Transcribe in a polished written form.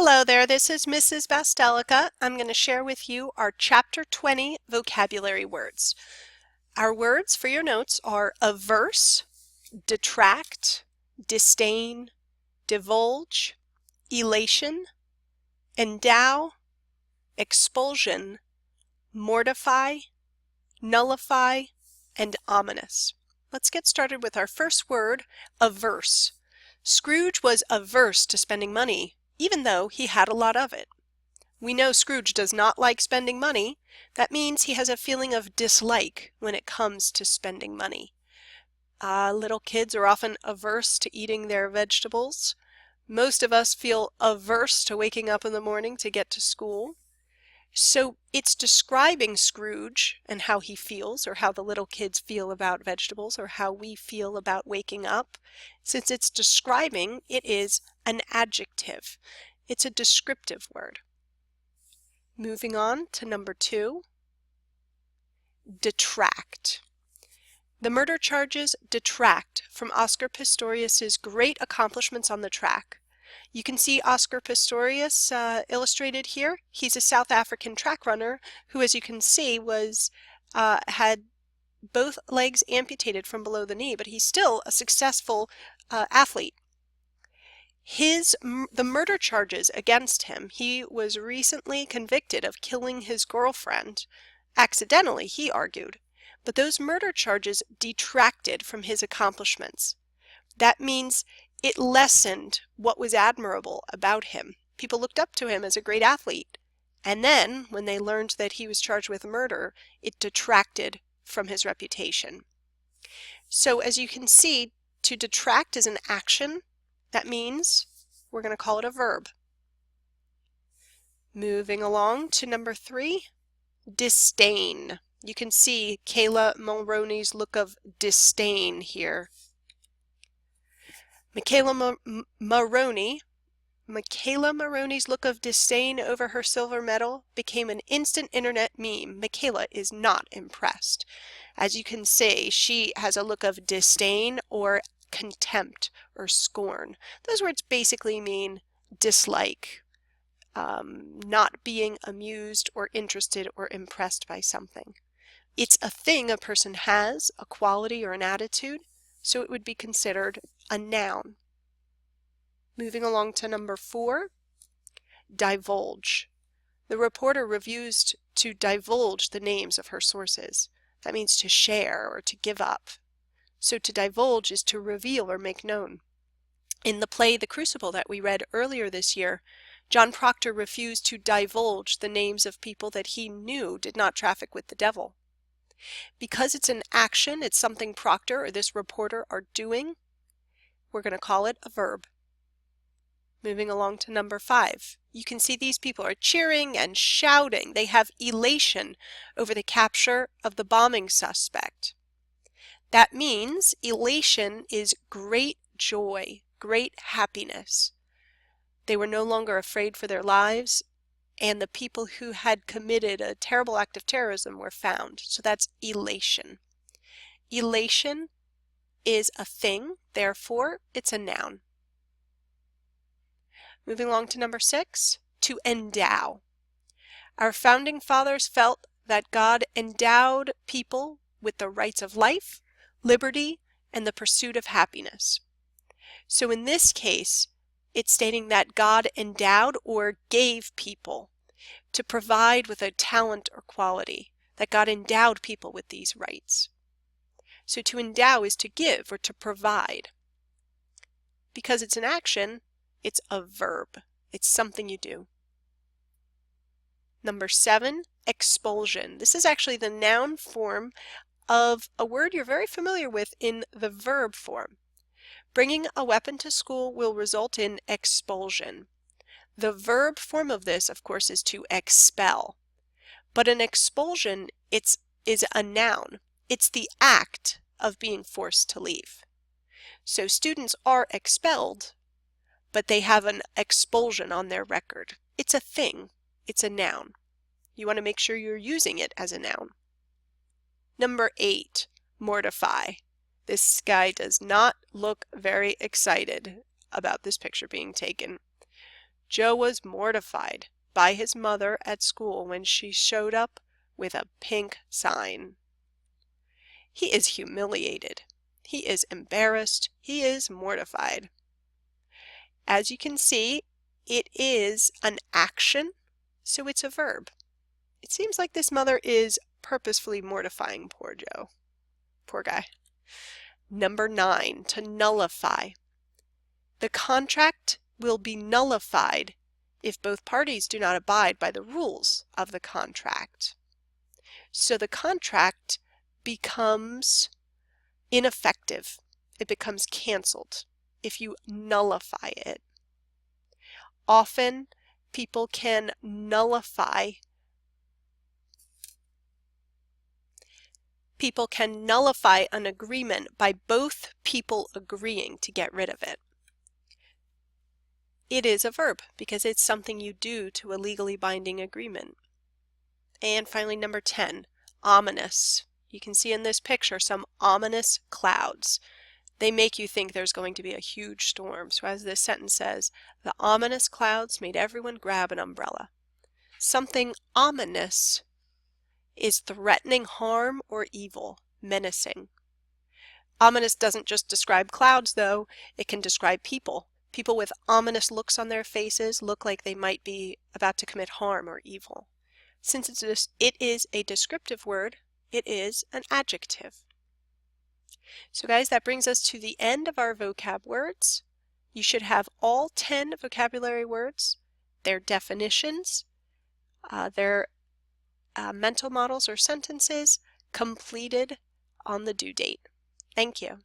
Hello there, this is Mrs. Bastelica. I'm going to share with you our Chapter 20 vocabulary words. Our words for your notes are averse, detract, disdain, divulge, elation, endow, expulsion, mortify, nullify, and ominous. Let's get started with our first word, averse. Scrooge was averse to spending money, even though he had a lot of it. We know Scrooge does not like spending money. That means he has a feeling of dislike when it comes to spending money. Little kids are often averse to eating their vegetables. Most of us feel averse to waking up in the morning to get to school. So it's describing Scrooge and how he feels, or how the little kids feel about vegetables, or how we feel about waking up. Since it's describing, it is an adjective. It's a descriptive word. Moving on to number 2, detract. The murder charges detract from Oscar Pistorius's great accomplishments on the track. You can see Oscar Pistorius illustrated here. He's a South African track runner who, as you can see, had both legs amputated from below the knee, but he's still a successful athlete. The murder charges against him, he was recently convicted of killing his girlfriend, accidentally, he argued, but those murder charges detracted from his accomplishments. That means it lessened what was admirable about him. People looked up to him as a great athlete, and then, when they learned that he was charged with murder, it detracted from his reputation. So as you can see, to detract is an action. That means we're going to call it a verb. Moving along to number 3, disdain. You can see Kayla Mulroney's look of disdain here. Michaela Maroney's look of disdain over her silver medal became an instant internet meme. Michaela is not impressed. As you can see, she has a look of disdain or contempt or scorn. Those words basically mean dislike, not being amused or interested or impressed by something. It's a thing a person has, a quality or an attitude, so it would be considered a noun. Moving along to number 4, divulge. The reporter refused to divulge the names of her sources. That means to share or to give up. So to divulge is to reveal or make known. In the play The Crucible that we read earlier this year, John Proctor refused to divulge the names of people that he knew did not traffic with the devil. Because it's an action, it's something Proctor or this reporter are doing, we're going to call it a verb. Moving along to number 5. You can see these people are cheering and shouting. They have elation over the capture of the bombing suspect. That means elation is great joy, great happiness. They were no longer afraid for their lives, and the people who had committed a terrible act of terrorism were found. So that's elation. Elation is a thing, therefore it's a noun. Moving along to number 6, to endow. Our founding fathers felt that God endowed people with the rights of life, liberty, and the pursuit of happiness. So in this case, it's stating that God endowed or gave people to provide with a talent or quality, that God endowed people with these rights. So to endow is to give or to provide. Because it's an action, it's a verb. It's something you do. Number 7, expulsion. This is actually the noun form of a word you're very familiar with in the verb form. Bringing a weapon to school will result in expulsion. The verb form of this, of course, is to expel. But an expulsion is a noun. It's the act of being forced to leave. So students are expelled, but they have an expulsion on their record. It's a thing. It's a noun. You want to make sure you're using it as a noun. Number 8, mortify. This guy does not look very excited about this picture being taken. Joe was mortified by his mother at school when she showed up with a pink sign. He is humiliated. He is embarrassed. He is mortified. As you can see, it is an action, so it's a verb. It seems like this mother is purposefully mortifying poor Joe. Poor guy. Number 9, to nullify. The contract will be nullified if both parties do not abide by the rules of the contract. So the contract becomes ineffective. It becomes canceled if you nullify it. Often people can nullify an agreement by both people agreeing to get rid of it. It is a verb because it's something you do to a legally binding agreement. And finally, number 10, ominous. You can see in this picture some ominous clouds. They make you think there's going to be a huge storm. So as this sentence says, the ominous clouds made everyone grab an umbrella. Something ominous is threatening harm or evil, menacing. Ominous doesn't just describe clouds, though. It can describe people. People with ominous looks on their faces look like they might be about to commit harm or evil. Since it is a descriptive word, it is an adjective. So guys, that brings us to the end of our vocab words. You should have all 10 vocabulary words, their definitions, their mental models or sentences completed on the due date. Thank you.